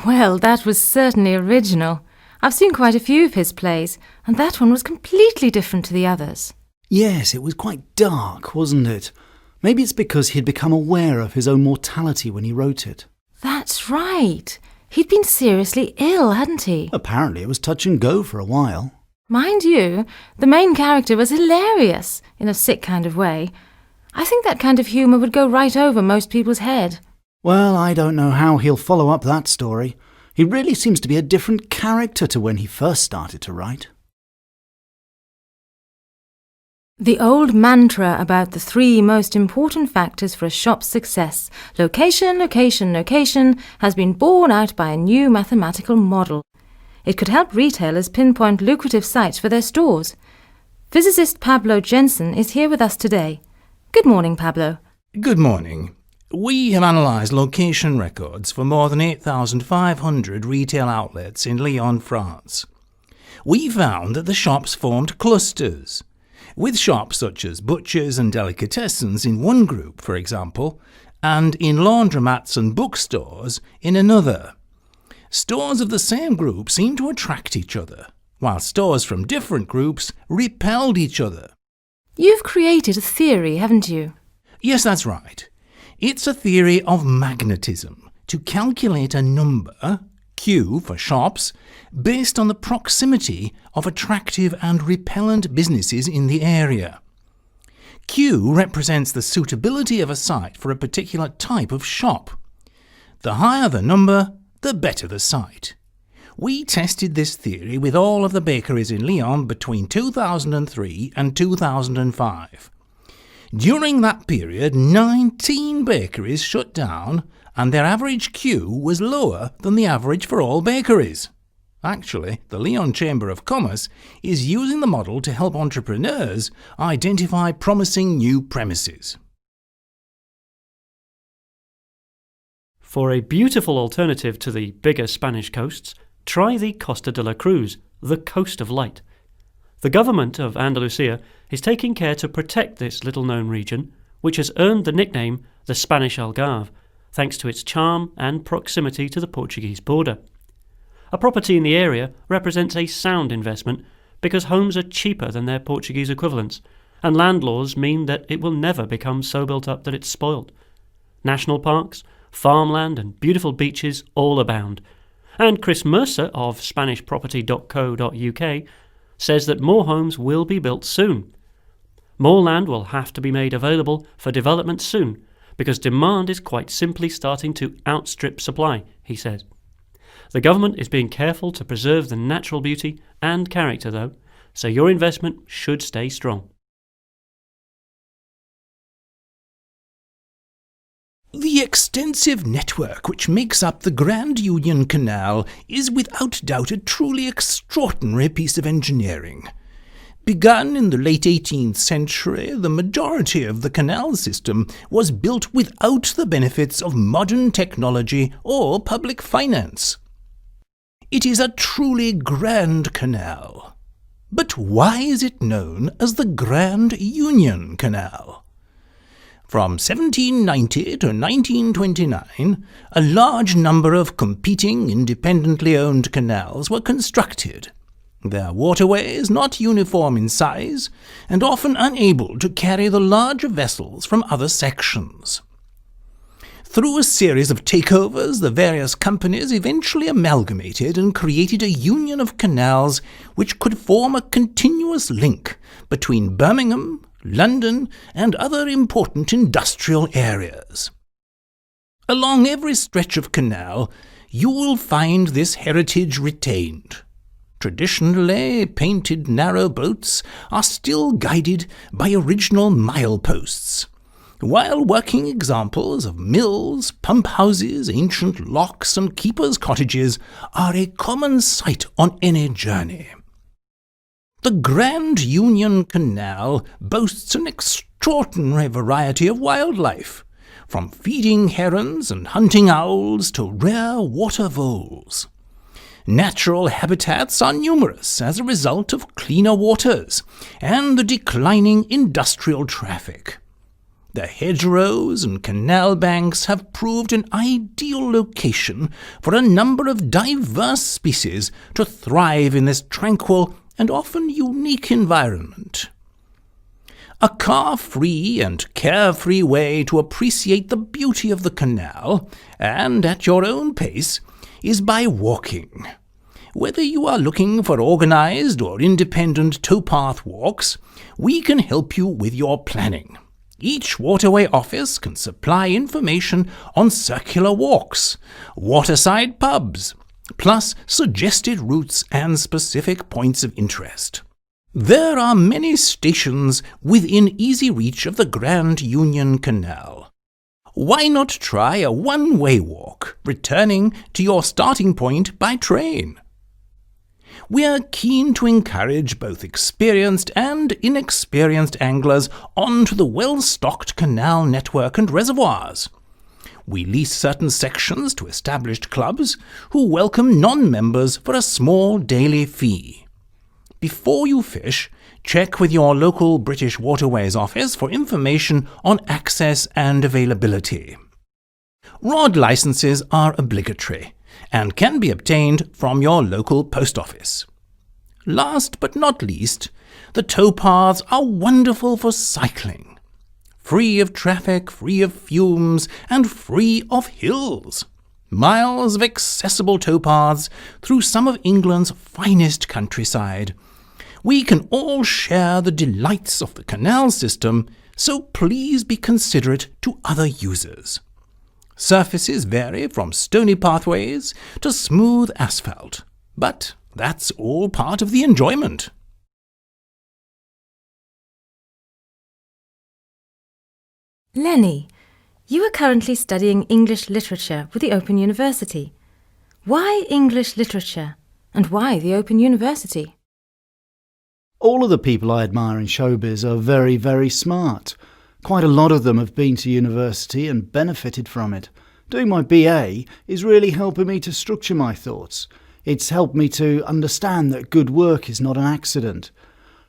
Well, that was certainly original. I've seen quite a few of his plays, and that one was completely different to the others. Yes, it was quite dark, wasn't it? Maybe it's because he'd become aware of his own mortality when he wrote it. That's right. He'd been seriously ill, hadn't he? Apparently it was touch and go for a while. Mind you, the main character was hilarious, in a sick kind of way. I think that kind of humour would go right over most people's head. Well, I don't know how he'll follow up that story. He really seems to be a different character to when he first started to write. The old mantra about the 3 most important factors for a shop's success, location, location, location, has been borne out by a new mathematical model. It could help retailers pinpoint lucrative sites for their stores. Physicist Pablo Jensen is here with us today. Good morning, Pablo. Good morning. We have analysed location records for more than 8,500 retail outlets in Lyon, France. We found that the shops formed clusters, with shops such as butchers and delicatessens in one group, for example, and in laundromats and bookstores in another. Stores of the same group seemed to attract each other, while stores from different groups repelled each other. You've created a theory, haven't you? Yes, that's right. It's a theory of magnetism to calculate a number, Q for shops, based on the proximity of attractive and repellent businesses in the area. Q represents the suitability of a site for a particular type of shop. The higher the number, the better the site. We tested this theory with all of the bakeries in Lyon between 2003 and 2005. During that period, 19 bakeries shut down, and their average Q was lower than the average for all bakeries. Actually, the Lyon Chamber of Commerce is using the model to help entrepreneurs identify promising new premises. For a beautiful alternative to the bigger Spanish coasts, try the Costa de la Cruz, the Coast of Light. The government of Andalusia is taking care to protect this little-known region, which has earned the nickname the Spanish Algarve, thanks to its charm and proximity to the Portuguese border. A property in the area represents a sound investment because homes are cheaper than their Portuguese equivalents, and land laws mean that it will never become so built up that it's spoilt. National parks, farmland and beautiful beaches all abound. And Chris Mercer of SpanishProperty.co.uk says that more homes will be built soon. More land will have to be made available for development soon because demand is quite simply starting to outstrip supply, he says. The government is being careful to preserve the natural beauty and character though, so your investment should stay strong. The extensive network which makes up the Grand Union Canal is without doubt a truly extraordinary piece of engineering. Begun in the late 18th century, the majority of the canal system was built without the benefits of modern technology or public finance. It is a truly grand canal. But why is it known as the Grand Union Canal? From 1790 to 1929, a large number of competing, independently owned canals were constructed, their waterways not uniform in size and often unable to carry the larger vessels from other sections. Through a series of takeovers, the various companies eventually amalgamated and created a union of canals which could form a continuous link between Birmingham, London, and other important industrial areas. Along every stretch of canal, you will find this heritage retained. Traditionally painted narrow boats are still guided by original mileposts, while working examples of mills, pump houses, ancient locks, and keepers' cottages are a common sight on any journey. The Grand Union Canal boasts an extraordinary variety of wildlife, from feeding herons and hunting owls to rare water voles. Natural habitats are numerous as a result of cleaner waters and the declining industrial traffic. The hedgerows and canal banks have proved an ideal location for a number of diverse species to thrive in this tranquil and often unique environment. A car-free and carefree way to appreciate the beauty of the canal, and at your own pace, is by walking. Whether you are looking for organised or independent towpath walks, we can help you with your planning. Each waterway office can supply information on circular walks, waterside pubs, plus suggested routes and specific points of interest. There are many stations within easy reach of the Grand Union Canal. Why not try a one-way walk, returning to your starting point by train? We are keen to encourage both experienced and inexperienced anglers onto the well-stocked canal network and reservoirs. We lease certain sections to established clubs who welcome non-members for a small daily fee. Before you fish, check with your local British Waterways office for information on access and availability. Rod licenses are obligatory and can be obtained from your local post office. Last but not least, the towpaths are wonderful for cycling. Free of traffic, free of fumes, and free of hills. Miles of accessible towpaths through some of England's finest countryside. We can all share the delights of the canal system, so please be considerate to other users. Surfaces vary from stony pathways to smooth asphalt, but that's all part of the enjoyment. Lenny, you are currently studying English literature with the Open University. Why English literature? And why the Open University? All of the people I admire in showbiz are very, very smart. Quite a lot of them have been to university and benefited from it. Doing my BA is really helping me to structure my thoughts. It's helped me to understand that good work is not an accident.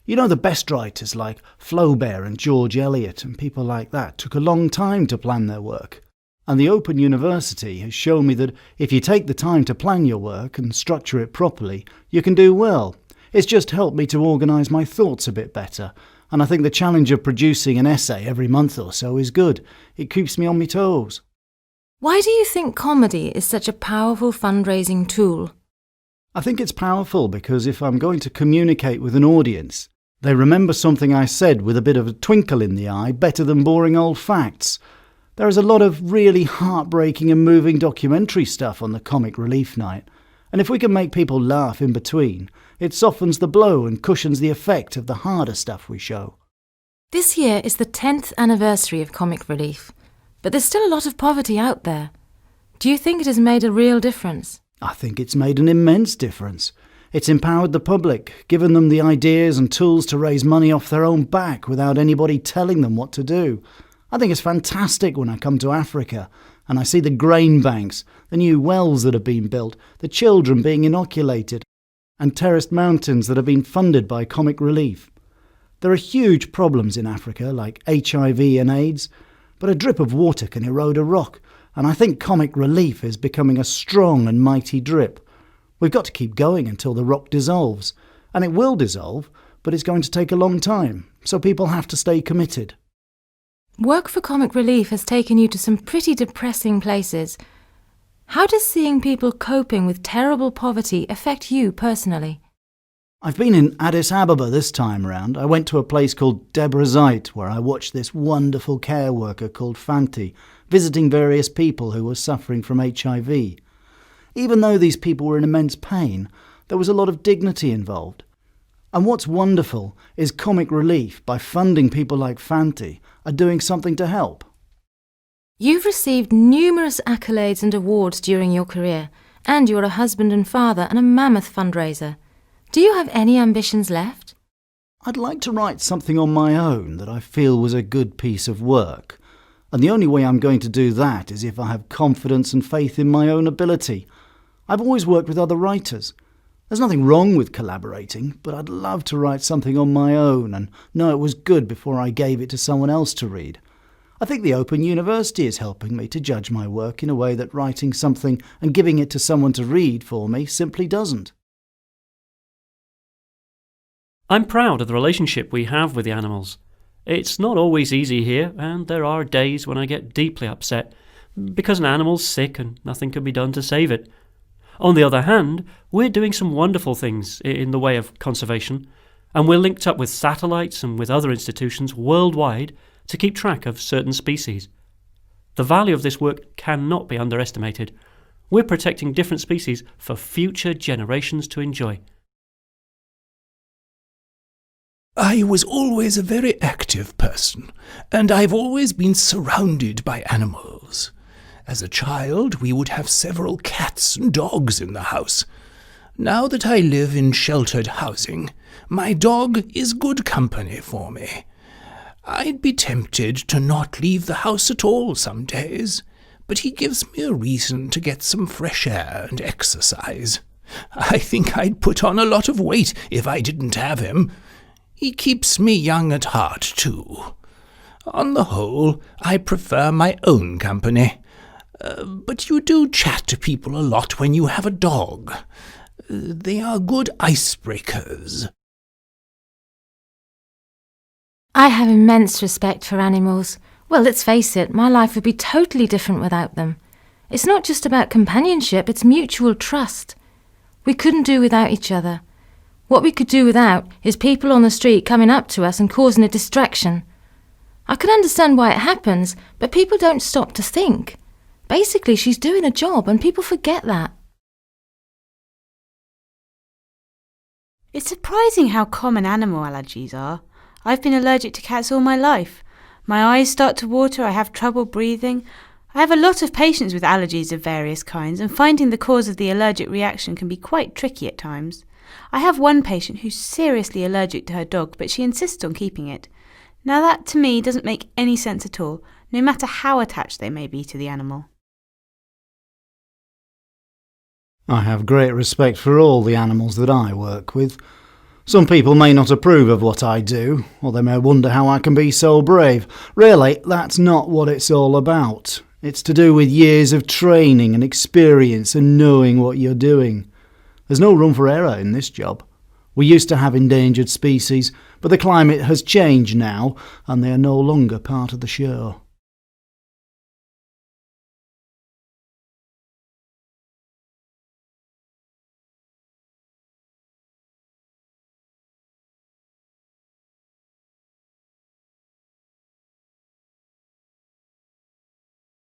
You know, the best writers like Flaubert and George Eliot and people like that took a long time to plan their work. And the Open University has shown me that if you take the time to plan your work and structure it properly, you can do well. It's just helped me to organise my thoughts a bit better. And I think the challenge of producing an essay every month or so is good. It keeps me on my toes. Why do you think comedy is such a powerful fundraising tool? I think it's powerful because if I'm going to communicate with an audience, they remember something I said with a bit of a twinkle in the eye better than boring old facts. There is a lot of really heartbreaking and moving documentary stuff on the Comic Relief Night. And if we can make people laugh in between, it softens the blow and cushions the effect of the harder stuff we show. This year is the 10th anniversary of Comic Relief, but there's still a lot of poverty out there. Do you think it has made a real difference? I think it's made an immense difference. It's empowered the public, given them the ideas and tools to raise money off their own back without anybody telling them what to do. I think it's fantastic when I come to Africa and I see the grain banks, the new wells that have been built, the children being inoculated, and terraced mountains that have been funded by Comic Relief. There are huge problems in Africa like HIV and AIDS, but a drip of water can erode a rock, and I think Comic Relief is becoming a strong and mighty drip. We've got to keep going until the rock dissolves, and it will dissolve, but it's going to take a long time, so people have to stay committed. Work for Comic Relief has taken you to some pretty depressing places. How does seeing people coping with terrible poverty affect you personally? I've been in Addis Ababa this time round. I went to a place called Debre Zeit where I watched this wonderful care worker called Fanti visiting various people who were suffering from HIV. Even though these people were in immense pain, there was a lot of dignity involved. And what's wonderful is Comic Relief, by funding people like Fanti, are doing something to help. You've received numerous accolades and awards during your career, and you're a husband and father and a mammoth fundraiser. Do you have any ambitions left? I'd like to write something on my own that I feel was a good piece of work. And the only way I'm going to do that is if I have confidence and faith in my own ability. I've always worked with other writers. There's nothing wrong with collaborating, but I'd love to write something on my own and know it was good before I gave it to someone else to read. I think the Open University is helping me to judge my work in a way that writing something and giving it to someone to read for me simply doesn't. I'm proud of the relationship we have with the animals. It's not always easy here, and there are days when I get deeply upset because an animal's sick and nothing can be done to save it. On the other hand, we're doing some wonderful things in the way of conservation, and we're linked up with satellites and with other institutions worldwide to keep track of certain species. The value of this work cannot be underestimated. We're protecting different species for future generations to enjoy. I was always a very active person, and I've always been surrounded by animals. As a child, we would have several cats and dogs in the house. Now that I live in sheltered housing, my dog is good company for me. I'd be tempted to not leave the house at all some days, but he gives me a reason to get some fresh air and exercise. I think I'd put on a lot of weight if I didn't have him. He keeps me young at heart, too. On the whole, I prefer my own company. But you do chat to people a lot when you have a dog. They are good icebreakers. I have immense respect for animals. Well, let's face it, my life would be totally different without them. It's not just about companionship, it's mutual trust. We couldn't do without each other. What we could do without is people on the street coming up to us and causing a distraction. I can understand why it happens, but people don't stop to think. Basically, she's doing a job and people forget that. It's surprising how common animal allergies are. I've been allergic to cats all my life. My eyes start to water, I have trouble breathing. I have a lot of patients with allergies of various kinds, and finding the cause of the allergic reaction can be quite tricky at times. I have one patient who's seriously allergic to her dog, but she insists on keeping it. Now that, to me, doesn't make any sense at all, no matter how attached they may be to the animal. I have great respect for all the animals that I work with. Some people may not approve of what I do, or they may wonder how I can be so brave. Really, that's not what it's all about. It's to do with years of training and experience and knowing what you're doing. There's no room for error in this job. We used to have endangered species, but the climate has changed now, and they are no longer part of the show.